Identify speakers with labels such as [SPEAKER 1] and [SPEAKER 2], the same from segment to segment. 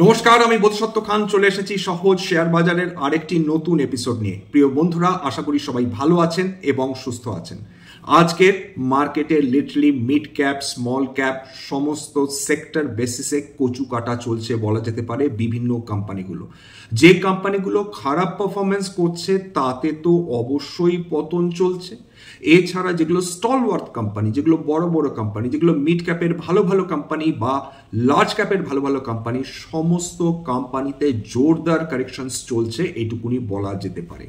[SPEAKER 1] নমস্কার, আমি বোধসত্ত্ব খান চলে এসেছি সহজ শেয়ার বাজারের আরেকটি নতুন এপিসোড নিয়ে। প্রিয় বন্ধুরা, আশা করি সবাই ভালো আছেন এবং সুস্থ আছেন। আজকের মার্কেটে literally mid cap, small cap সমস্ত সেক্টর বেসিসে কচু কাটা চলছে বলা যেতে পারে বিভিন্ন কোম্পানিগুলো। যে কোম্পানিগুলো খারাপ পারফরমেন্স করছে তাতে তো অবশ্যই পতন চলছে। এছাড়া যেগুলো স্টলওয়ার্থ কোম্পানি, যেগুলো বড় বড় কোম্পানি, যেগুলো মিড ক্যাপের ভালো ভালো কোম্পানি বা লার্জ ক্যাপের ভালো ভালো কোম্পানি, সমস্ত কোম্পানিতে জোরদার কারেকশনস চলছে, এইটুকুনি বলা যেতে পারে।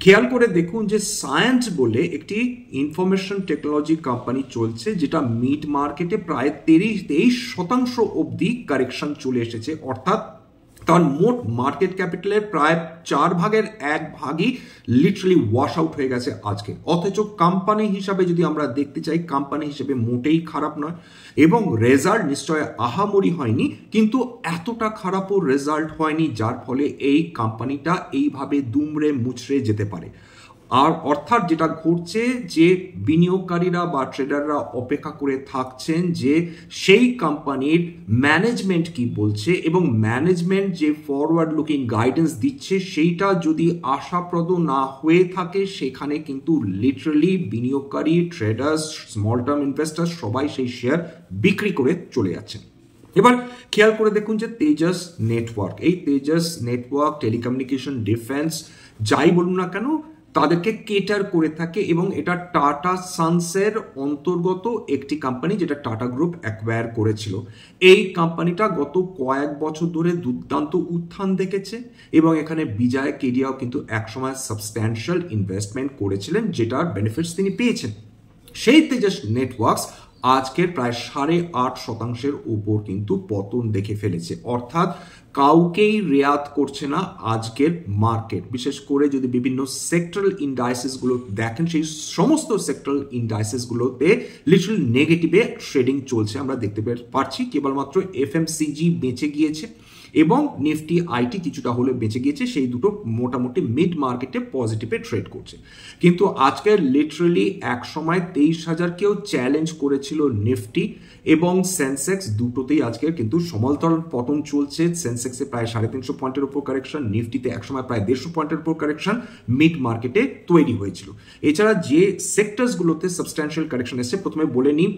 [SPEAKER 1] খেয়াল করে দেখুন যে সায়েন্স বলে একটি ইনফরমেশন টেকনোলজি কোম্পানি চলছে, যেটা মিড মার্কেটে প্রায় 23% অবধি কারেকশন চলে এসেছে, অর্থাৎ তার মোট মার্কেট ক্যাপিটালের প্রায় 1/4 লিটারালি ওয়াশ আউট হয়ে গেছে আজকে। অথচ কোম্পানি হিসাবে যদি আমরা দেখতে চাই, কোম্পানি হিসেবে মোটেই খারাপ নয় এবং রেজাল্ট নিশ্চয় আহামরি হয়নি, কিন্তু এতটা খারাপও রেজাল্ট হয়নি যার ফলে এই কোম্পানিটা এইভাবে দুমড়ে মুচড়ে যেতে পারে। আর অর্থাৎ যেটা ঘটছে যে বিনিয়োগকারীরা বা ট্রেডাররা অপেক্ষা করে থাকছেন যে সেই কোম্পানির ম্যানেজমেন্ট কি বলছে এবং ম্যানেজমেন্ট যে ফরওয়ার্ড লুকিং গাইডেন্স দিচ্ছে সেইটা যদি আশাপ্রদ না হয়ে থাকে, সেখানে কিন্তু লিটারালি বিনিয়োগকারী, ট্রেডার্স, স্মল টার্ম ইনভেস্টার্স সবাই সেই শেয়ার বিক্রি করে চলে যাচ্ছেন। এবার খেয়াল করে দেখুন যে তেজাস নেটওয়ার্ক, এই তেজাস নেটওয়ার্ক টেলিকমিউনিকেশন, ডিফেন্স যাই বলুন না কেন তাদেরকে কেটার করে থাকে এবং এটা টাটা সন্সের অন্তর্গত একটি কোম্পানি, যেটা টাটা গ্রুপ অ্যাকোয়ার করেছিল। এই কোম্পানিটা গত কয়েক বছর ধরে দুর্দান্ত উত্থান দেখেছে এবং এখানে বিজয় কেডিয়াও কিন্তু একসময় সাবস্ট্যান্সিয়াল ইনভেস্টমেন্ট করেছিলেন, যেটার বেনিফিটস তিনি পেয়েছেন। সেই তেজাস নেটওয়ার্কস আজকের প্রায় 8.5% উপর কিন্তু পতন দেখে ফেলেছে, অর্থাৎ কাউকেই রেয়াত করছে না আজকের মার্কেট। বিশেষ করে যদি বিভিন্ন সেক্টরাল ইন্ডাইসেস গুলো দেখেন, সেই সমস্ত সেক্টরাল ইন্ডাইসেস গুলোতে লিটারাল নেগেটিভে ট্রেডিং চলছে আমরা দেখতে পাচ্ছি। কেবলমাত্র এফএমসিজি বেঁচে গিয়েছে এবং নিফটি আইটি কিছুটা হলে বেঁচে গিয়েছে, সেই দুটো মোটামুটি মিড মার্কেটে পজিটিভে ট্রেড করছে। কিন্তু আজকে লিটারালি এক সময় 23,000কেও চ্যালেঞ্জ করেছিল নিফটি এবং সেন্সেক্স, দুটোতেই আজকে কিন্তু সমান্তরাল পতন চলছে। সেন্সেক্সে প্রায় 350 পয়েন্টের উপর কারেকশন, নিফটিতে একসময় প্রায় 150 পয়েন্টের উপর কারেকশন মিড মার্কেটে তৈরি হয়েছিল। এছাড়া যে সেক্টরসগুলোতে সাবস্ট্যান্সিয়াল কারেকশন এসেছে, প্রথমে বলে নিই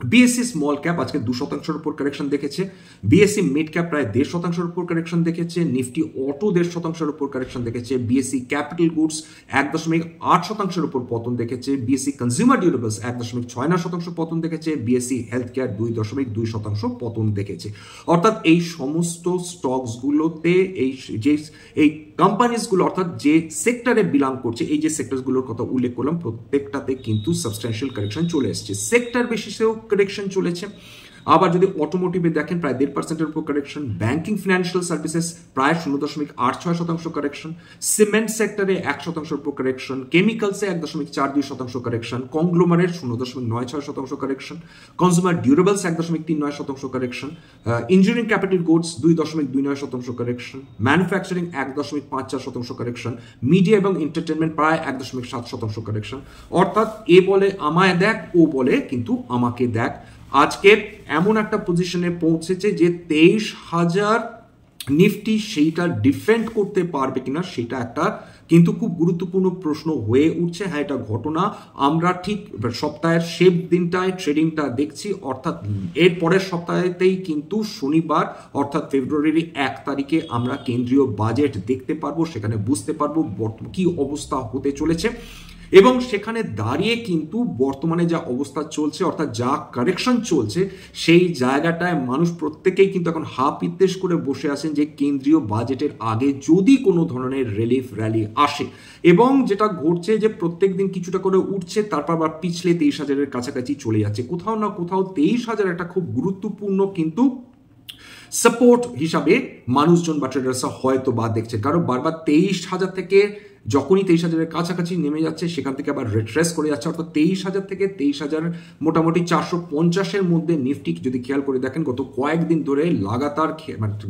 [SPEAKER 1] বিএসসি স্মল ক্যাপ আজকে 2% উপর কারেকশন দেখেছে, বিএসসি মিড ক্যাপ প্রায় 1.5% উপর কারেকশন দেখেছে, নিফটি অটো 1.5% উপর কারেকশন দেখেছে, বিএসসি ক্যাপিটাল গুডস 1.8% উপর পতন দেখেছে, বিএসসি কনজিউমার ডিউরেবলস 1.69% পতন দেখেছে, বিএসসি হেলথ কেয়ার 2.2% পতন দেখেছে। অর্থাৎ এই সমস্ত স্টকসগুলোতে এই কোম্পানিজগুলো অর্থাৎ যে সেক্টরে বিলং করছে, এই যে সেক্টরগুলোর কথা উল্লেখ করলাম প্রত্যেকটাতে কিন্তু সাবস্ট্যান্সিয়াল কারেকশন চলে এসেছে। সেক্টর বেসিসেও কারেকশন চলেছে। আবার যদি অটোমোটিভে দেখেন প্রায় 1.5% উপর কারেকশন, ব্যাংকিং ফিনান্সিয়াল সার্ভিসেস প্রায় 0.86% কারেকশন, সিমেন্ট সেক্টরে 1% উপর কারেকশন, কেমিক্যালসে 1.42% correction, conglomerate 0.96% correction, consumer durables 1.39% correction, engineering capital goods 2.29% correction, manufacturing 1.54% correction, media এবং এন্টারটেনমেন্ট প্রায় 1.7% কারেকশন। অর্থাৎ এ বলে আমায় দেখ, ও বলে কিন্তু আমাকে দেখ। আজকে এমন একটা পজিশনে পৌঁছেছে যে 23,000 নিফটি সেইটা ডিফেন্ড করতে পারবে কিনা, সেটা একটা কিন্তু খুব গুরুত্বপূর্ণ প্রশ্ন হয়ে উঠছে। হ্যাঁ, এটা ঘটনা আমরা ঠিক সপ্তাহের শেষ দিনটায় ট্রেডিংটা দেখছি, অর্থাৎ এর পরের সপ্তাহেতেই কিন্তু শনিবার অর্থাৎ ফেব্রুয়ারির 1 তারিখে আমরা কেন্দ্রীয় বাজেট দেখতে পারবো, সেখানে বুঝতে পারবো কি অবস্থা হতে চলেছে এবং সেখানে দাঁড়িয়ে কিন্তু বর্তমানে যা অবস্থা চলছে অর্থাৎ যা কারেকশন চলছে, সেই জায়গাটায় মানুষ প্রত্যেকেই কিন্তু এখন হাপিত্তেশ করে বসে আছেন যে কেন্দ্রীয় বাজেটের আগে যদি কোনো ধরনের রিলিফ র্যালি আসে। এবং যেটা ঘটছে যে প্রত্যেক দিন কিছুটা করে উঠছে, তারপর আবার পিছলে 23,000-এর কাছাকাছি চলে যাচ্ছে। কোথাও না কোথাও 23,000 একটা খুব গুরুত্বপূর্ণ কিন্তু সাপোর্ট হিসাবে মানুষজন বা ট্রেডার্সরা হয়তো বা দেখছে, কারণ বারবার 23,000 থেকে যখনই 23,000-এর কাছাকাছি নেমে যাচ্ছে সেখান থেকে আবার রিট্রেস করে যাচ্ছে, অর্থাৎ 23,000 থেকে 23,000 মোটামুটি 450-এর মধ্যে নিফটি যদি খেয়াল করে দেখেন গত কয়েকদিন ধরে লাগাতার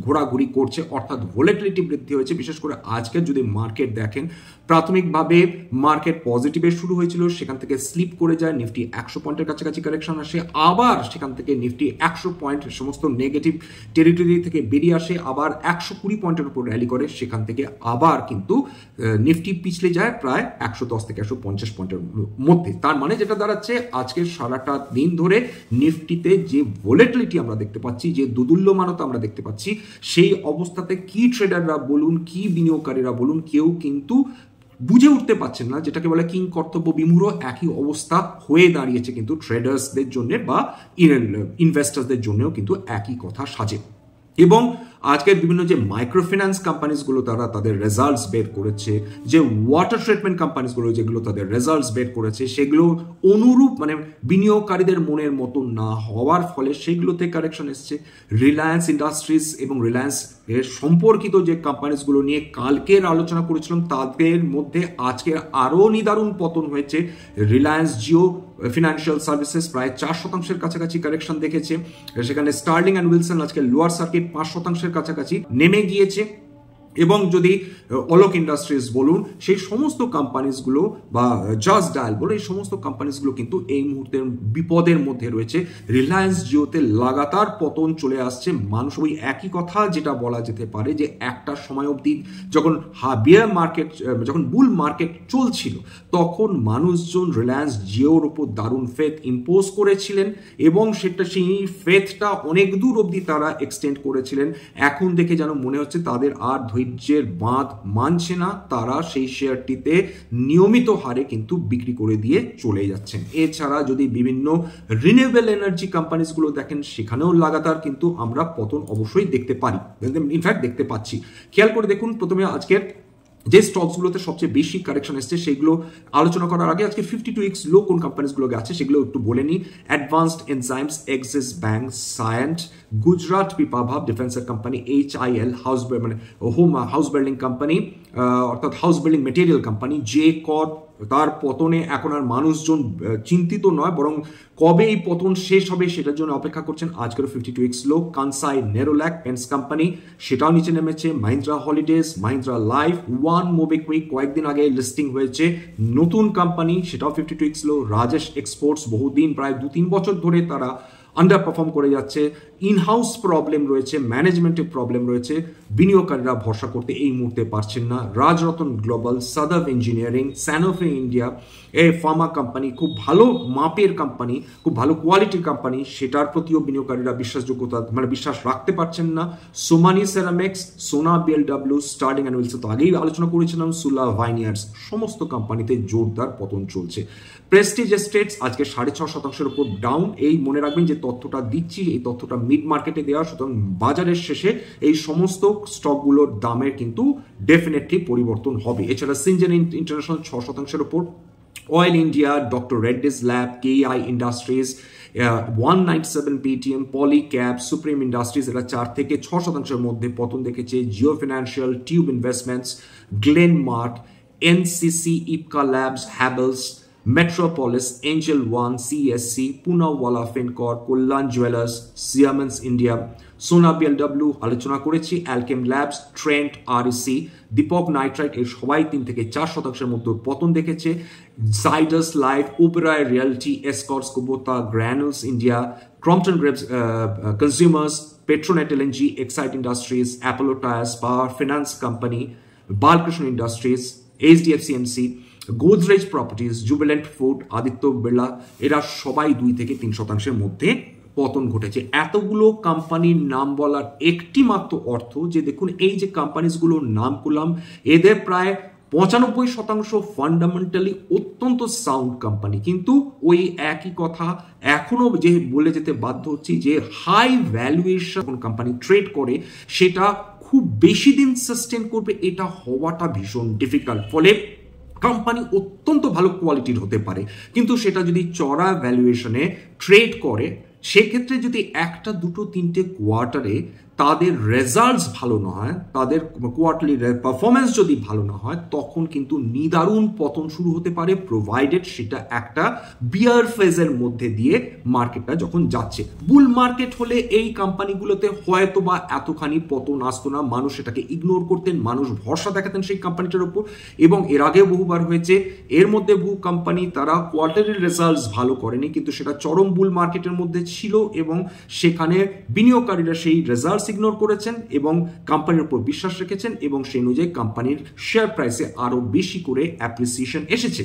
[SPEAKER 1] ঘোরাঘুরি করছে, অর্থাৎ ভোলেটিলিটি বৃদ্ধি হয়েছে। বিশেষ করে আজকে যদি মার্কেট দেখেন প্রাথমিকভাবে মার্কেট পজিটিভে শুরু হয়েছিল, সেখান থেকে স্লিপ করে যায়, নিফটি 100 পয়েন্টের কাছাকাছি কারেকশন আসে, আবার সেখান থেকে নিফটি 100 পয়েন্ট সমস্ত নেগেটিভ টেরিটরি থেকে বেরিয়ে আসে, আবার 120 পয়েন্টের উপর র্যালি করে, সেখান থেকে আবার কিন্তু নিফটি পিছলে যায় প্রায় 110 থেকে 150 পয়েন্টের মধ্যে। তার মানে যেটা দাঁড়াচ্ছে আজকের সারাটা দিন ধরে নিফটিতে যে ভোলেটিলিটি আমরা দেখতে পাচ্ছি, যে দুদুল্যমানতা আমরা দেখতে পাচ্ছি, সেই অবস্থাতে কি ট্রেডাররা বলুন, কি বিনিয়োগকারীরা বলুন, কেউ কিন্তু বুঝে উঠতে পারছেন না, যেটাকে বলে কিং কর্তব্য বিমূঢ় একই অবস্থা হয়ে দাঁড়িয়েছে কিন্তু ট্রেডার্সদের জন্য বা ইনভেস্টার্সদের জন্যও কিন্তু একই কথা সাজে। এবং আজকের বিভিন্ন যে মাইক্রো ফিন্যান্স কোম্পানিজগুলো তারা তাদের রেজাল্টস বের করেছে, যে ওয়াটার ট্রিটমেন্ট কোম্পানিজগুলো যেগুলো তাদের রেজাল্টস বের করেছে, সেগুলো অনুরূপ মানে বিনিয়োগকারীদের মনের মতো না হওয়ার ফলে সেগুলোতে কারেকশন এসছে। রিলায়েন্স ইন্ডাস্ট্রিজ এবং রিলায়েন্স এর সম্পর্কিত যে কোম্পানিজগুলো নিয়ে কালকের আলোচনা করেছিলাম, তাদের মধ্যে আজকের আরও নিদারুণ পতন হয়েছে। রিলায়েন্স জিও ফিনান্সিয়াল সার্ভিসেস প্রায় 4% কাছাকাছি কারেকশন দেখেছে, সেখানে স্টার্লিং অ্যান্ড উইলসন আজকে লোয়ার সার্কিট 5% কাছাকাছি নেমে গিয়েছে। এবং যদি অলোক ইন্ডাস্ট্রিজ বলুন, সেই সমস্ত কোম্পানিজগুলো বা জাস্ট ডায়াল বলুন, এই সমস্ত কোম্পানিজগুলো কিন্তু এই মুহূর্তে বিপদের মধ্যে রয়েছে। রিলায়েন্স জিওতে লাগাতার পতন চলে আসছে। মানুষ ওই একই কথা যেটা বলা যেতে পারে যে একটা সময় অবধি যখন বিয়ার মার্কেট, যখন বুল মার্কেট চলছিল, তখন মানুষজন রিলায়েন্স জিওর উপর দারুণ ফেথ ইম্পোজ করেছিলেন এবং সেটা সেই ফেথটা অনেক দূর অবধি তারা এক্সটেন্ড করেছিলেন। এখন দেখে যেন মনে হচ্ছে তাদের আর ধৈর্যের বাঁধ মানছে না, তারা সেই শেয়ারটিতে নিয়মিত হারে কিন্তু বিক্রি করে দিয়ে চলে যাচ্ছেন। এছাড়া যদি বিভিন্ন রিনিউয়েবল এনার্জি কোম্পানিজগুলো দেখেন, সেখানেও লাগাতার কিন্তু আমরা পতন অবশ্যই দেখতে পারি, ইনফ্যাক্ট দেখতে পাচ্ছি। খেয়াল করে দেখুন, প্রথমে আজকের যে স্টকসগুলোতে সবচেয়ে বেশি কারেকশন এসছে সেগুলো আলোচনা করার আগে আজকে 52 উইকস লো কোন কোম্পানিজগুলো আছে সেগুলো একটু বলে নিই। Advanced Enzymes, Axis Bank, Cyient, Gujarat Pipavav ডিফেন্সের company, HIL house building company অর্থাৎ house building material company, J Corp, তার পতনে এখন আর মানুষজন চিন্তিত নয়, বরং কবে এই পতন শেষ হবে সেটার জন্য অপেক্ষা করছেন। আজকের 52 উইকস লো। কানসাই নেরোল্যাক পেন্টস কোম্পানি, সেটাও নিচে নেমেছে। Mahindra holidays, Mahindra life, one MobiKwik কয়েকদিন আগে লিস্টিং হয়েছে, নতুন কোম্পানি, সেটাও 52 উইকস লো। রাজেশ এক্সপোর্টস, বহুদিন প্রায় 2-3 বছর ধরে তারা আন্ডার পারফর্ম করে যাচ্ছে, ইনহাউস প্রবলেম রয়েছে, ম্যানেজমেন্টের প্রবলেম রয়েছে, বিনিয়োগকারীরা ভরসা করতে এই মুহূর্তে পারছেন না। Rajratan global, Shadab engineering, Sanofi India, এই ফার্মা কোম্পানি, খুব ভালো মাপের কোম্পানি, খুব ভালো কোয়ালিটির কোম্পানি, সেটার প্রতিও বিনিয়োগকারীরা বিশ্বাসযোগ্যতা মানে বিশ্বাস রাখতে পারছেন না। সোমানি সেরামিক্স, সোনা বিএলডব্লিউ, স্টার্লিং অ্যান্ড উইলসন তো আগেই আলোচনা করেছিলাম, সুলা ভাইনিয়ার্স, সমস্ত কোম্পানিতে জোরদার পতন চলছে। প্রেস্টিজ এস্টেটস আজকে 6.5% উপর ডাউন। এই মনে রাখবেন যে তথ্যটা দিচ্ছি, এই তথ্যটা মিড মার্কেটে দেওয়া, সুতরাং বাজারের শেষে এই সমস্ত স্টকগুলোর দামের কিন্তু ডেফিনেটলি পরিবর্তন হবে। এছাড়া সিনজেন ইন্টারন্যাশনাল 6% উপর, Oil India, doctor Reddy's lab, KI Industries, 197 Paytm, Polycab, Supreme Industries, এরা 4 থেকে 6% মধ্যে পতন দেখেছে। Jio Financial, Tube Investments, Glenmark, NCC, Ipca Labs, Havells, Metropolis, Angel One, CSC, Poonawalla Fincorp, Kalyan Jewellers, Siemens India, Sona BLW আলোচনা করেছি, Alkem Labs, Trent, REC, Deepak Nitrite, এর সবাই 3 থেকে 4% মধ্যে পতন দেখেছে। Zydus Life, Oberoi Realty, Escorts Kubota, Granules India, Crompton graves consumers, Petronet LNG, Exide Industries, Apollo Tyres, Power Finance Company, Balkrishna Industries, HDFC, Godrej Properties, Jubilant Food, Aditya Birla, এরা সবাই 2 থেকে 3% মধ্যে পতন ঘটেছে। এতগুলো কোম্পানির নাম বলার একটি মাত্র অর্থ যে দেখুন, এই যে কোম্পানিজগুলোর নাম করলাম, এদের প্রায় 95% ফান্ডামেন্টালি অত্যন্ত সাউন্ড কোম্পানি, কিন্তু ওই একই কথা এখনো যে বলে যেতে বাধ্য হচ্ছি যে হাই ভ্যালুয়েশন কোম্পানি ট্রেড করে, সেটা খুব বেশি দিন সাস্টেন করবে এটা হওয়াটা ভীষণ ডিফিকাল্ট। ফলে কোম্পানি অত্যন্ত ভালো কোয়ালিটির হতে পারে, কিন্তু সেটা যদি চড়া ভ্যালুয়েশনে ট্রেড করে, সেক্ষেত্রে যদি একটা দুটো তিনটে কোয়ার্টারে তাদের রেজাল্টস ভালো না হয়, তাদের কোয়ার্টারলি পারফরমেন্স যদি ভালো না হয়, তখন কিন্তু নিদারুণ পতন শুরু হতে পারে, প্রোভাইডেড সেটা একটা বিয়ার ফেজের মধ্যে দিয়ে মার্কেটটা যখন যাচ্ছে। বুল মার্কেট হলে এই কোম্পানিগুলোতে হয়তো বা এতখানি পতন আসতো না, মানুষ এটাকে ইগনোর করতেন, মানুষ ভরসা দেখাতেন সেই কোম্পানিটার উপর। এবং এর আগে বহুবার হয়েছে, এর মধ্যে বহু কোম্পানি তারা কোয়ার্টারের রেজাল্টস ভালো করেনি, কিন্তু সেটা চরম বুল মার্কেটের মধ্যে ছিল এবং সেখানে বিনিয়োগকারীরা সেই রেজাল্টস ইগনোর করেছেন এবং কোম্পানির উপর বিশ্বাস রেখেছেন এবং সেই অনুযায়ী কোম্পানির শেয়ার প্রাইসে আরো বেশি করে অ্যাপ্রিসিয়েশন এসেছে।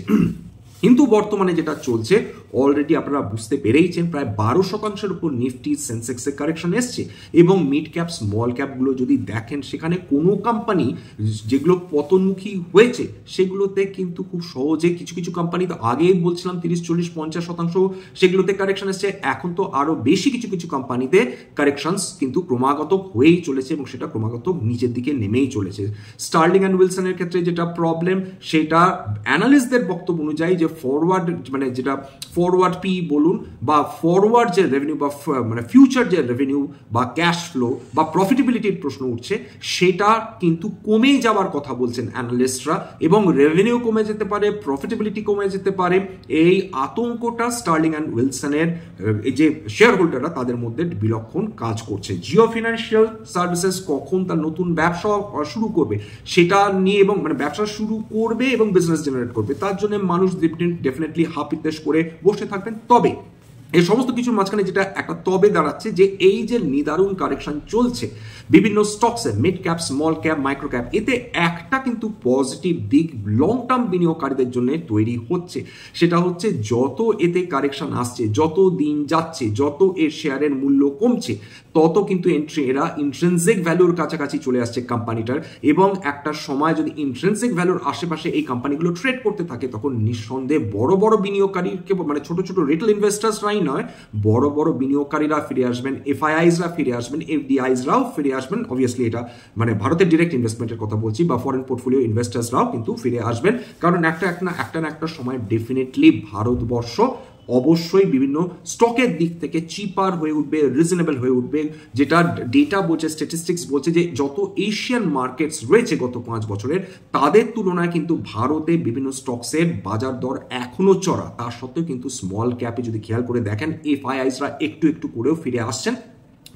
[SPEAKER 1] কিন্তু বর্তমানে যেটা চলছে অলরেডি আপনারা বুঝতে পেরেইছেন, প্রায় 12% উপর নিফটি সেন্সেক্সের কারেকশন এসছে এবং মিড ক্যাপ স্মল ক্যাপগুলো যদি দেখেন, সেখানে কোনো কোম্পানি যেগুলো পতনমুখী হয়েছে সেগুলোতে কিন্তু খুব সহজে কিছু কিছু কোম্পানি, তো আগেই বলছিলাম 30-40-50% সেগুলোতে কারেকশন এসছে, এখন তো আরো বেশি কিছু কিছু কোম্পানিতে কারেকশনস কিন্তু ক্রমাগত হয়েই চলেছে এবং সেটা ক্রমাগত নিচের দিকে নেমেই চলেছে। স্টার্লিং অ্যান্ড উইলসনের ক্ষেত্রে যেটা প্রবলেম, সেটা অ্যানালিস্টদের বক্তব্য অনুযায়ী যে ফরওয়ার্ড মানে যেটা ফরওয়ার্ড পি বলুন বা ফরওয়ার্ড যে রেভিনিউ বা মানে ফিউচার যে রেভিনিউ বা ক্যাশ ফ্লো বা প্রফিটেবিলিটির প্রশ্ন উঠছে, সেটা কিন্তু কমে যাওয়ার কথা বলছেন অ্যানালিস্টরা এবং রেভিনিউ কমে যেতে পারে, প্রফিটেবিলিটি কমে যেতে পারে। এই আতঙ্কটা স্টার্লিং অ্যান্ড উইলসনের যে শেয়ার হোল্ডাররা তাদের মধ্যে বিলক্ষণ কাজ করছে। জিও ফিনান্সিয়াল সার্ভিসেস কখন তার নতুন ব্যবসা শুরু করবে সেটা নিয়ে এবং মানে ব্যবসা শুরু করবে এবং বিজনেস জেনারেট করবে, তার জন্য মানুষ ডেফিনেটলি হাপিত্তেশ করে বসে থাকবেন। তবে এই সমস্ত কিছুর মাঝখানে যেটা একটা তবে দাঁড়াচ্ছে যে এই যে নিদারুণ কারেকশন চলছে বিভিন্ন স্টকসে, mid cap, small cap, micro cap, এতে একটা কিন্তু পজিটিভ দিক লং টার্ম বিনিয়োগকারীদের জন্য তৈরি হচ্ছে। সেটা হচ্ছে যত এতে কারেকশন আসছে, যত দিন যাচ্ছে, যত এর শেয়ারের মূল্য কমছে, তত কিন্তু এরা ইন্ট্রিনসিক ভ্যালুর কাছাকাছি চলে আসছে কোম্পানিটার এবং একটা সময় যদি ইন্ট্রিনসিক ভ্যালুর আশেপাশে এই কোম্পানিগুলো ট্রেড করতে থাকে, তখন নিঃসন্দেহে বড় বড় বিনিয়োগকারীকে মানে ছোট ছোট রিটেল ইনভেস্টার্সরাই নয়, বড় বড় বিনিয়োগকারীরা ফিরে আসবেন, এফআইআইসরা ফিরে আসবেন, এফডিআইসরাও ফিরে আসবেন। অবভিয়াসলি এটা মানে ভারতের ডিরেক্ট ইনভেস্টমেন্টের কথা বলছি, বা ফরেন পোর্টফোলিও ইনভেস্টার্সরাও কিন্তু ফিরে আসবেন, কারণ একটা না একটা সময় ডেফিনেটলি ভারতবর্ষ অবশ্যই বিভিন্ন স্টকের দিক থেকে চিপার হয়ে উঠবে, রিজনেবল হয়ে উঠবে। যেটা ডেটা বলছে, স্ট্যাটিস্টিক্স বলছে যে যত এশিয়ান মার্কেটস রয়েছে গত 5 বছরের, তাদের তুলনায় কিন্তু ভারতে বিভিন্ন স্টকসের বাজার দর এখনো চড়া। তার সত্ত্বেও কিন্তু স্মল ক্যাপে যদি খেয়াল করে দেখেন, এফআইআইসরা একটু একটু করেও ফিরে আসছেন।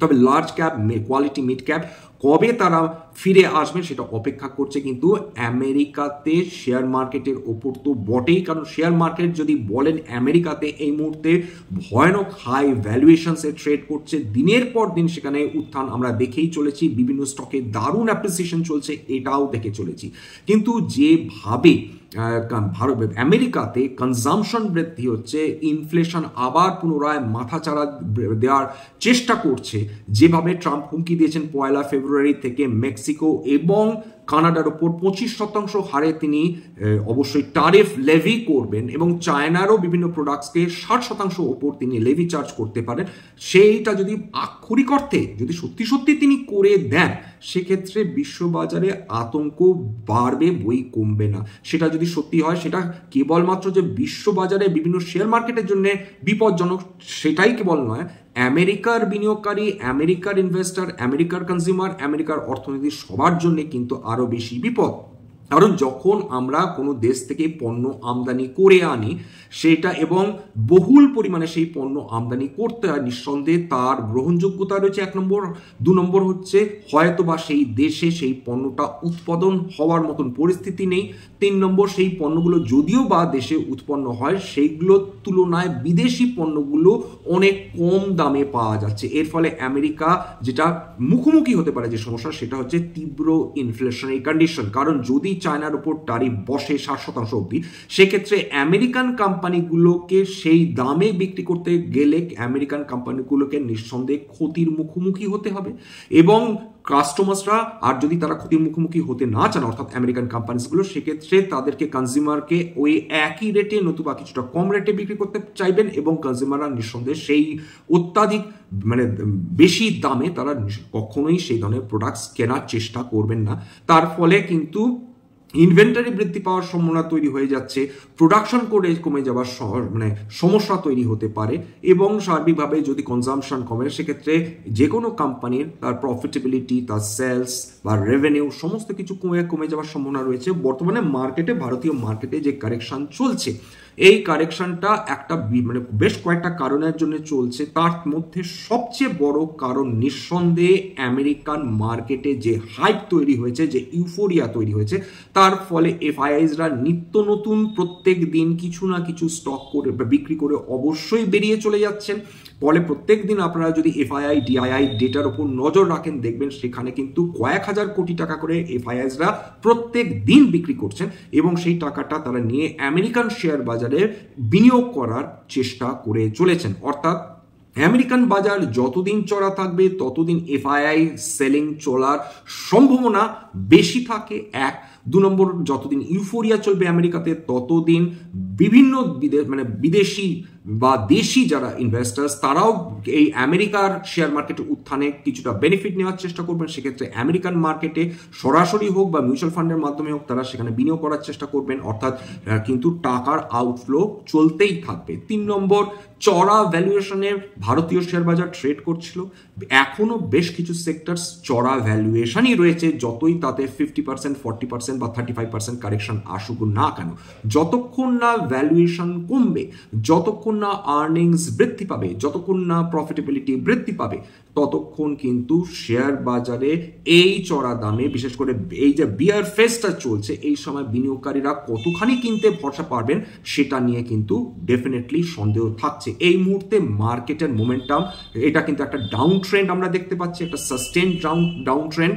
[SPEAKER 1] তবে large cap, quality mid cap কবে তারা ফিরে আসবেন সেটা অপেক্ষা করছে কিন্তু আমেরিকাতে শেয়ার মার্কেটের ওপর তো বটেই, কারণ শেয়ার মার্কেট যদি বলেন আমেরিকাতে এই মুহূর্তে ভয়ানক হাই ভ্যালুয়েশনসে ট্রেড করছে, দিনের পর দিন সেখানে উত্থান আমরা দেখেই চলেছি, বিভিন্ন স্টকে দারুণ অ্যাপ্রিসিয়েশন চলছে, এটাও দেখে চলেছি। কিন্তু যেভাবে আমেরিকাতে কনজামশন বৃদ্ধি হচ্ছে, ইনফ্লেশন আবার পুনরায় মাথাচাড়া দেওয়ার চেষ্টা করছে, যেভাবে ট্রাম্প হুমকি দিয়েছেন 1 ফেব্রুয়ারি থেকে মেক্সিকো এবং কানাডার ওপর 25% হারে তিনি অবশ্যই ট্যারিফ লেভি করবেন এবং চায়নারও বিভিন্ন প্রোডাক্টসকে 60% ওপর তিনি লেভি চার্জ করতে পারেন, সেইটা যদি আক্ষরিক অর্থে যদি সত্যি সত্যি তিনি করে দেন, সেক্ষেত্রে বিশ্ববাজারে আতঙ্ক বাড়বে, বই কমবে না। সেটা যদি সত্যি হয়, সেটা কেবলমাত্র যে বিশ্ববাজারে বিভিন্ন শেয়ার মার্কেটের জন্য বিপজ্জনক সেটাই কেবল নয়, আমেরিকার বিনিয়োগকারী, আমেরিকার ইনভেস্টর, আমেরিকার কনজিউমার, আমেরিকার অর্থনীতি সবার জন্য কিন্তু আরো বেশি বিপদ। কারণ যখন আমরা কোনো দেশ থেকে পণ্য আমদানি করে আনি সেটা এবং বহুল পরিমাণে সেই পণ্য আমদানি করতে হয়, নিঃসন্দেহে তার গ্রহণযোগ্যতা রয়েছে 1 নম্বর। 2 নম্বর হচ্ছে হয়তোবা সেই দেশে সেই পণ্যটা উৎপাদন হওয়ার মতন পরিস্থিতি নেই। 3 নম্বর, সেই পণ্যগুলো যদিও বা দেশে উৎপন্ন হয়, সেইগুলোর তুলনায় বিদেশি পণ্যগুলো অনেক কম দামে পাওয়া যাচ্ছে। এর ফলে আমেরিকা যেটা মুখোমুখি হতে পারে যে সমস্যা, সেটা হচ্ছে তীব্র ইনফ্লেশনারি কন্ডিশন। কারণ যদি চায়নার উপর ট্যারিফ বসে 60% অবধি, সেক্ষেত্রে আমেরিকান কোম্পানিগুলোকে সেই দামে বিক্রি করতে গেলে আমেরিকান কোম্পানিগুলোকে নিঃসন্দেহে ক্ষতির মুখোমুখি হতে হবে এবং কাস্টমার্সরা আর যদি তারা ক্ষতির মুখোমুখি হতে না চান, অর্থাৎ আমেরিকান কোম্পানিগুলো, সেক্ষেত্রে তাদেরকে কনজিউমারকে ওই একই রেটে নতুবা কিছুটা কম রেটে বিক্রি করতে চাইবেন এবং কনজিউমাররা নিঃসন্দেহে সেই অত্যাধিক মানে বেশি দামে তারা কখনোই সেই ধরনের প্রোডাক্টস কেনার চেষ্টা করবেন না। তার ফলে কিন্তু ইনভেন্টারি বৃদ্ধি পাওয়ার সম্ভাবনা তৈরি হয়ে যাচ্ছে, প্রোডাকশন করে কমে যাওয়ার সমস্যা তৈরি হতে পারে, এবং সার্বিকভাবে যদি কনজাম্পশন কমে সেক্ষেত্রে যে কোনো কোম্পানির তার প্রফিটেবিলিটি, তার সেলস বা রেভিনিউ সমস্ত কিছু কমে যাওয়ার সম্ভাবনা রয়েছে। বর্তমানে মার্কেটে, ভারতীয় মার্কেটে যে কারেকশন চলছে, এই কারেকশনটা একটা বেশ কয়েকটা কারণের জন্য চলছে। তার মধ্যে সবচেয়ে বড় কারণ নিঃসন্দেহে আমেরিকান মার্কেটে যে হাইপ তৈরি হয়েছে, যে ইউফোরিয়া তৈরি হয়েছে, তার ফলে এফআইআইসরা নিত্য নতুন প্রত্যেক দিন কিছু না কিছু স্টক করে বিক্রি করে অবশ্যই বেরিয়ে চলে যাচ্ছেন। ফলে প্রত্যেক দিন আপনারা যদি এফআইআই ডিআইআই ডেটার উপর নজর রাখেন, দেখবেন সেখানে কিন্তু কয়েক হাজার কোটি টাকা করে এফআইআইসরা প্রত্যেক দিন বিক্রি করছেন, এবং সেই টাকাটা তারা নিয়ে আমেরিকান শেয়ার বাজারে বিনিয়োগ করার চেষ্টা করে চলেছেন। অর্থাৎ আমেরিকান বাজার যতদিন চড়া থাকবে ততদিন এফআইআই সেলিং চলার সম্ভাবনা বেশি থাকে, এক। 2 নম্বর, যতদিন ইউফোরিয়া চলবে আমেরিকাতে ততদিন বিভিন্ন বিদেশি বা দেশি যারা ইনভেস্টার্স তারাও এই আমেরিকার শেয়ার মার্কেটের উত্থানে কিছুটা বেনিফিট নেওয়ার চেষ্টা করবেন। সেক্ষেত্রে আমেরিকান মার্কেটে সরাসরি হোক বা মিউচুয়াল ফান্ডের মাধ্যমে হোক তারা সেখানে বিনিয়োগ করার চেষ্টা করবেন, অর্থাৎ কিন্তু টাকার আউটফ্লো চলতেই থাকবে। 3 নম্বর, চড়া ভ্যালুয়েশনে ভারতীয় শেয়ার বাজার ট্রেড করছিল, এখনো বেশ কিছু সেক্টরস চড়া ভ্যালুয়েশনই রয়েছে, যতই তাতে 50%, 40% বা 35% কারেকশন আসুক না কেন। যতক্ষণ না ভ্যালুয়েশন কমবে, যতক্ষণ না আর্নিংস বৃদ্ধি পাবে, যতক্ষণ না প্রফিটেবিলিটি বৃদ্ধি পাবে, ততক্ষণ কিন্তু শেয়ার বাজারে এই চড়া দামে, বিশেষ করে এই যে বিয়ার ফেসটা চলছে, এই সময় বিনিয়োগকারীরা কতখানি কিনতে ভরসা পারবেন সেটা নিয়ে কিন্তু ডেফিনেটলি সন্দেহ থাকছে। এই মুহূর্তে মার্কেটের মোমেন্টাম, এটা কিন্তু একটা ডাউন ট্রেন্ড আমরা দেখতে পাচ্ছি, একটা সাস্টেইন ডাউন ট্রেন্ড।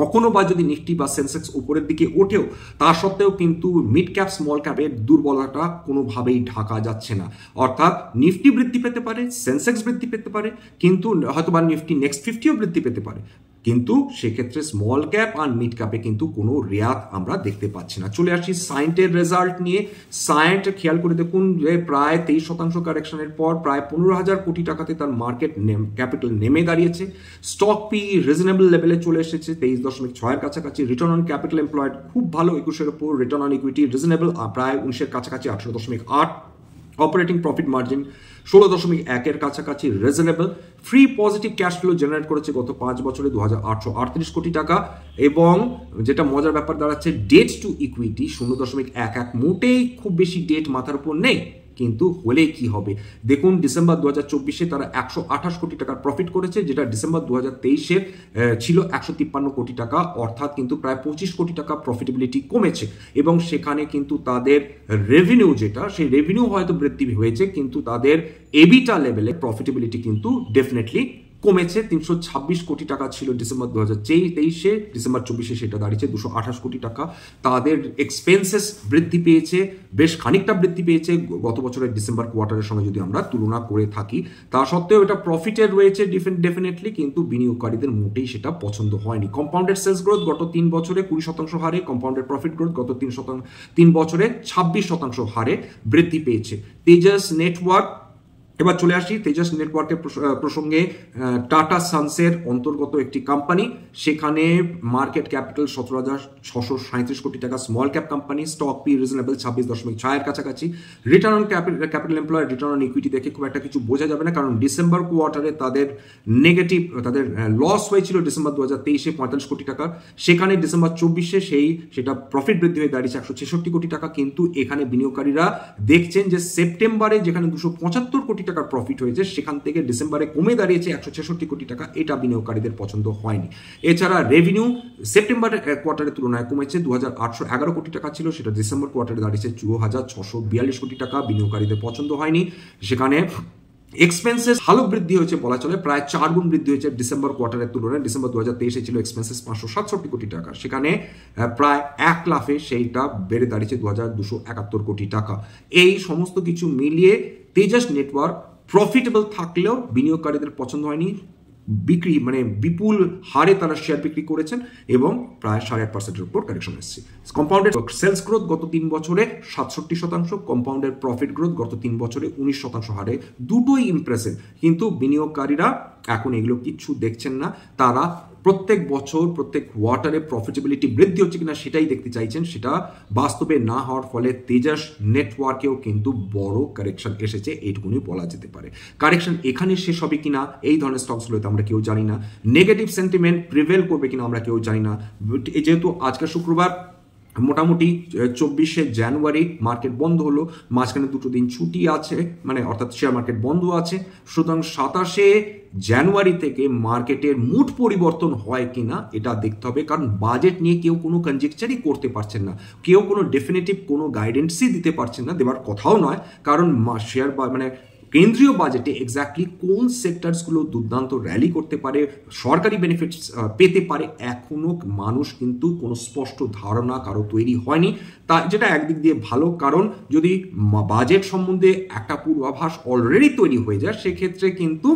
[SPEAKER 1] কখনো বা যদি নিফটি বা সেন্সেক্স উপরের দিকে ওঠেও, তা সত্ত্বেও কিন্তু মিড ক্যাপ স্মল ক্যাপের দুর্বলতা কোনোভাবেই ঢাকা যাচ্ছে না। অর্থাৎ নিফটি বৃদ্ধি পেতে পারে, সেন্সেক্স বৃদ্ধি পেতে পারে, কিন্তু হয়তো বা নিফটি নেক্সট 50ও বৃদ্ধি পেতে পারে, কিন্তু সেক্ষেত্রে স্মল ক্যাপ আর মিড ক্যাপে কিন্তু কোনো রেয়াত আমরা দেখতে পাচ্ছি না। চলে আসি সায়েন্টের রেজাল্ট নিয়ে। সায়েন্ট খেয়াল করে দেখুন যে প্রায় 23% কারেকশনের পর প্রায় 15,000 কোটি টাকাতে তার মার্কেট ক্যাপিটাল নেমে দাঁড়িয়েছে। স্টক পি রিজনেবল লেভেলে চলে এসেছে 23.6 কাছাকাছি। রিটার্ন অন ক্যাপিটাল এমপ্লয়েড খুব ভালো, 21-এর উপর। রিটার্ন অন ইকুইটি রিজনেবল, প্রায় 19-এর কাছাকাছি, 18.8। অপারেটিং প্রফিট মার্জিন 16.1-এর কাছাকাছি, reasonable. Free positive case flow generate করেছে গত 5 বছরে 2,838 কোটি টাকা, এবং যেটা মজার ব্যাপার দাঁড়াচ্ছে, ডেট টু ইকুইটি 0.11, মোটেই খুব বেশি ডেট মাথার উপর নেই, কিন্তু হলে কি হবে দেখুন। ডিসেম্বর 2024-এ তারা 128 কোটি টাকার প্রফিট করেছে, যেটা ডিসেম্বর 2023-এর ছিল 153 কোটি টাকা, অর্থাৎ কিন্তু প্রায় 25 কোটি টাকা প্রফিটেবিলিটি কমেছে। এবং সেখানে কিন্তু তাদের রেভিনিউ, যেটা সেই রেভিনিউ হয়তো বৃদ্ধি হয়েছে, কিন্তু তাদের এবিটা লেভেলে প্রফিটেবিলিটি কিন্তু ডেফিনেটলি কমেছে। 326 কোটি টাকা ছিল ডিসেম্বর 2023-এ, ডিসেম্বর 24-এ সেটা দাঁড়িয়েছে 228 কোটি টাকা। তাদের এক্সপেন্সেস বৃদ্ধি পেয়েছে, বেশ খানিকটা বৃদ্ধি পেয়েছে গত বছরের ডিসেম্বর কোয়ার্টারের সঙ্গে যদি আমরা তুলনা করে থাকি। তা সত্ত্বেও এটা প্রফিটের রয়েছে ডেফিনেটলি, কিন্তু বিনিয়োগকারীদের মোটেই সেটা পছন্দ হয়নি। কম্পাউন্ডেড সেলস গ্রোথ গত 3 বছরে 20% হারে, কম্পাউন্ডেড প্রফিট গ্রোথ গত 3 বছরে 26% হারে বৃদ্ধি পেয়েছে। তেজাস নেটওয়ার্ক, এবার চলে আসি তেজাস নেটওয়ার্কের প্রসঙ্গে। টাটা সানসের অন্তর্গত একটি কোম্পানি, সেখানে মার্কেট ক্যাপিটাল 17,637 কোটি টাকা, small cap company. Stock P reasonable 26.6-এর কাছাকাছি। Return on capital employed, return on equity দেখে খুব একটা কিছু বোঝা যাবে না, কারণ ডিসেম্বর কোয়ার্টারে তাদের লস হয়েছিল ডিসেম্বর 2023-এ 45 কোটি টাকা, সেখানে ডিসেম্বর 24-এ সেটা প্রফিট বৃদ্ধি হয়ে দাঁড়িয়েছে 166 কোটি টাকা। কিন্তু এখানে বিনিয়োগকারীরা দেখছেন যে সেপ্টেম্বরে যেখানে 275 কোটি টাকার প্রফিট হয়েছে, সেখান থেকে ডিসেম্বরে কমে দাঁড়িয়েছে 166 কোটি টাকা, এটা বিনিয়োগকারীদের পছন্দ হয়নি। এছাড়া রেভিনিউ সেপ্টেম্বর কোয়ার্টারের তুলনায় কমেছে, 2,811 কোটি টাকা ছিল, সেটা ডিসেম্বর কোয়ার্টারে দাঁড়িয়েছে 2,642 কোটি টাকা, বিনিয়োগকারীদের পছন্দ হয়নি। সেখানে এক্সপেন্সেস ভালো বৃদ্ধি হয়েছে বলা চলে, প্রায় 4 গুণ বৃদ্ধি হয়েছে ডিসেম্বর কোয়ার্টারের তুলনায়। ডিসেম্বর 2023-এ ছিল এক্সপেন্সেস 567 কোটি টাকা, সেখানে প্রায় 1 লাফে সেইটা বেড়ে দাঁড়িয়েছে 2,271 কোটি টাকা। এই সমস্ত কিছু মিলিয়ে তেজাস নেটওয়ার্ক প্রফিটেবল থাকলেও বিনিয়োগকারীদের পছন্দ হয়নি। বিপুল হারে তারা শেয়ার বিক্রি করেছেন, এবং প্রায় 8.5%-এর উপর কারেকশন এসেছে। কম্পাউন্ডেড সেলস গ্রোথ গত 3 বছরে 67%, কম্পাউন্ডেড প্রফিট গ্রোথ গত 3 বছরে 19% হারে, দুটোই ইমপ্রেসিভ। কিন্তু বিনিয়োগকারীরা এখন এগুলো কিচ্ছু দেখছেন না, তারা প্রত্যেক বছর প্রত্যেক কোয়ার্টারে প্রফিটেবিলিটি বৃদ্ধি হচ্ছে কিনা সেটাই দেখতে চাইছেন, সেটা বাস্তবে না হওয়ার ফলে তেজাস নেটওয়ার্কেও কিন্তু বড় কারেকশন এসেছে, এইটুকুনি বলা যেতে পারে। কারেকশন এখানে শেষ হবে কিনা এই ধরনের স্টকসগুলোতে আমরা কেউ জানি না, নেগেটিভ সেন্টিমেন্ট প্রিভেল করবে কিনা আমরা কেউ জানি না। যেহেতু আজকে শুক্রবার, মোটামুটি 24শে জানুয়ারি মার্কেট বন্ধ হলো, মাঝখানে দুটো দিন ছুটি আছে, মানে অর্থাৎ শেয়ার মার্কেট বন্ধ আছে, সুতরাং 27শে জানুয়ারি থেকে মার্কেটের মুড পরিবর্তন হয় কিনা এটা দেখতে হবে, কারণ বাজেট নিয়ে কেউ কোনো কনজেকচারই করতে পারছেন না, কেউ কোনো ডেফিনেটিভ কোনো গাইডেন্সই দিতে পারছেন না, দেওয়ার কথাও নয়, কারণ শেয়ার মানে কেন্দ্রীয় বাজেটে এক্স্যাক্টলি কোন সেক্টরসগুলো দুর্দান্ত র্যালি করতে পারে, সরকারি বেনিফিটস পেতে পারে, এখনো মানুষ কিন্তু কোনো স্পষ্ট ধারণা কারো তৈরি হয়নি। তা যেটা একদিক দিয়ে ভালো, কারণ যদি বাজেট সম্বন্ধে একটা পূর্বাভাস অলরেডি তৈরি হয়ে যায় সেক্ষেত্রে কিন্তু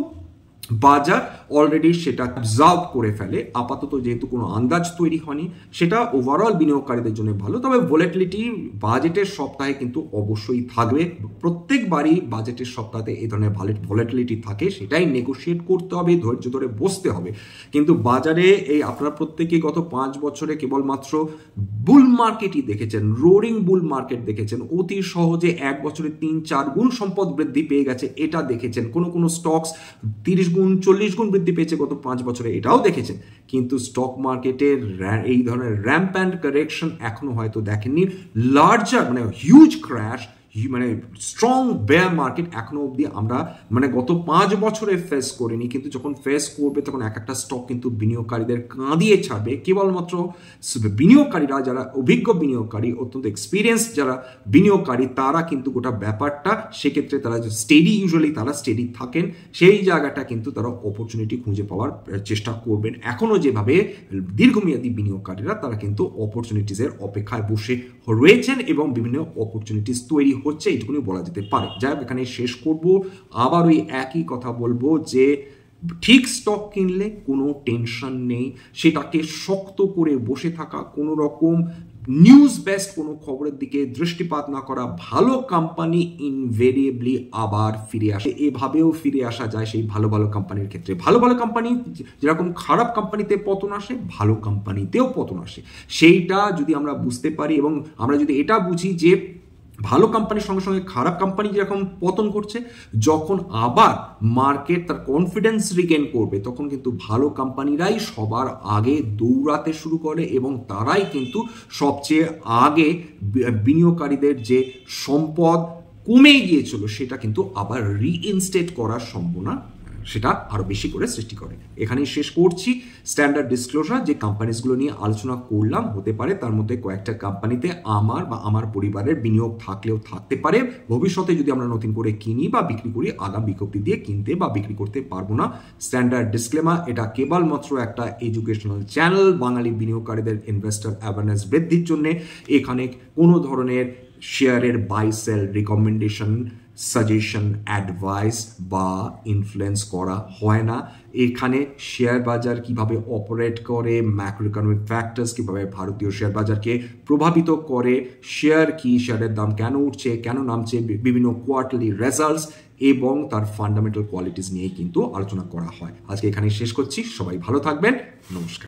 [SPEAKER 1] বাজার অলরেডি সেটা অবজার্ভ করে ফেলে। আপাতত যেহেতু কোনো আন্দাজ তৈরি হয়নি, সেটা ওভারঅল বিনিয়োগকারীদের জন্য ভালো। তবে ভোলাটিলিটি বাজেটের সপ্তাহে কিন্তু অবশ্যই থাকবে, প্রত্যেকবারই বাজেটের সপ্তাহে এই ধরনের ভোলাটিলিটি থাকে, সেটাই নেগোশিয়েট করতে হবে, ধৈর্য ধরে বসতে হবে। কিন্তু বাজারে এই আপনারা প্রত্যেকেই গত 5 বছরে কেবলমাত্র বুল মার্কেটই দেখেছেন, রোরিং বুল মার্কেট দেখেছেন, অতি সহজে 1 বছরে 3-4 গুণ সম্পদ বৃদ্ধি পেয়ে গেছে এটা দেখেছেন, কোনো স্টকস 30 গুণ 40 গুণ বৃদ্ধি পেয়েছে গত 5 বছরে এটাও দেখেছেন। কিন্তু স্টক মার্কেটের এই ধরনের র্যাম্প্যান্ট কারেকশন এখনো হয়তো দেখেননি, লার্জার মানে হিউজ ক্র্যাশ, মানে স্ট্রং বেয়ার মার্কেট এখনো অবধি আমরা মানে গত 5 বছরে ফেস করিনি, কিন্তু যখন ফেস করবে তখন একটা স্টক কিন্তু বিনিয়োগকারীদের কাঁদিয়ে ছাড়বে। কেবলমাত্র বিনিয়োগকারীরা যারা অভিজ্ঞ বিনিয়োগকারী, অত্যন্ত এক্সপিরিয়েন্স যারা বিনিয়োগকারী, তারা কিন্তু গোটা ব্যাপারটা সেক্ষেত্রে তারা স্টেডি, ইউজুয়ালি তারা স্টেডি থাকেন, সেই জায়গাটা কিন্তু তারা অপরচুনিটি খুঁজে পাওয়ার চেষ্টা করবেন। এখনো যেভাবে দীর্ঘমেয়াদী বিনিয়োগকারীরা তারা কিন্তু অপরচুনিটিসের অপেক্ষায় বসে রয়েছেন এবং বিভিন্ন অপরচুনিটিস তৈরি হচ্ছে, এইটুকুনি বলা যেতে পারে। যাই হোক, এখানে শেষ করব, আবার ওই একই কথা বলবো যে ঠিক স্টক কিনলে কোনো টেনশন নেই, সেটাকে শক্ত করে বসে থাকা, কোনো রকম নিউজ বেসড কোনো খবরের দিকে দৃষ্টিপাত না করা, ভালো কোম্পানি ইনভেরিয়েবলি আবার ফিরে আসে, এভাবেও ফিরে আসা যায় সেই ভালো ভালো কোম্পানির ক্ষেত্রে। ভালো ভালো কোম্পানি যেরকম খারাপ কোম্পানিতে পতন আসে, ভালো কোম্পানিতেও পতন আসে, সেইটা যদি আমরা বুঝতে পারি এবং আমরা যদি এটা বুঝি যে ভালো কোম্পানির সঙ্গে সঙ্গে খারাপ কোম্পানি যেরকম পতন করছে, যখন আবার মার্কেট তার কনফিডেন্স রিগেন করবে তখন কিন্তু ভালো কোম্পানিরাই সবার আগে দৌড়াতে শুরু করে এবং তারাই কিন্তু সবচেয়ে আগে বিনিয়োগকারীদের যে সম্পদ কমে গিয়েছিল সেটা কিন্তু আবার রিইনস্টেট করার সম্ভাবনা সেটা আরো বেশি করে সৃষ্টি করে। এখানেই শেষ করছি। স্ট্যান্ডার্ড ডিসক্লোজার যে কোম্পানিজগুলো নিয়ে আলোচনা করলাম, হতে পারে তার মধ্যে কয়েকটা কোম্পানিতে আমার বা আমার পরিবারের বিনিয়োগ থাকলেও থাকতে পারে, ভবিষ্যতে যদি আমরা নতুন করে কিনি বা বিক্রি করি আগাম বিজ্ঞপ্তি দিয়ে কিনতে বা বিক্রি করতে পারবো না। স্ট্যান্ডার্ড ডিসক্লেমার, এটা কেবলমাত্র একটা এডুকেশনাল চ্যানেল, বাঙালি বিনিয়োগকারীদের ইনভেস্টর অ্যাওয়ারনেস বৃদ্ধির জন্য এখানে কোনো ধরনের শেয়ারের buy sell recommendation, suggestion, advice বা ইনফ্লুয়েন্স করা হয় না। এখানে শেয়ার বাজার কিভাবে অপারেট করে, ম্যাক্রো ইকোনমিক ফ্যাক্টরস কিভাবে ভারতীয় শেয়ার বাজারকে প্রভাবিত করে, শেয়ার কি, শেয়ারের দাম কেন উঠছে কেন নামছে, বিভিন্ন কোয়ার্টারলি রেজাল্টস এবং তার ফান্ডামেন্টাল কোয়ালিটিস নিয়ে কিন্তু আলোচনা করা হয়। আজকে এখানে শেষ করছি, সবাই ভালো থাকবেন, নমস্কার।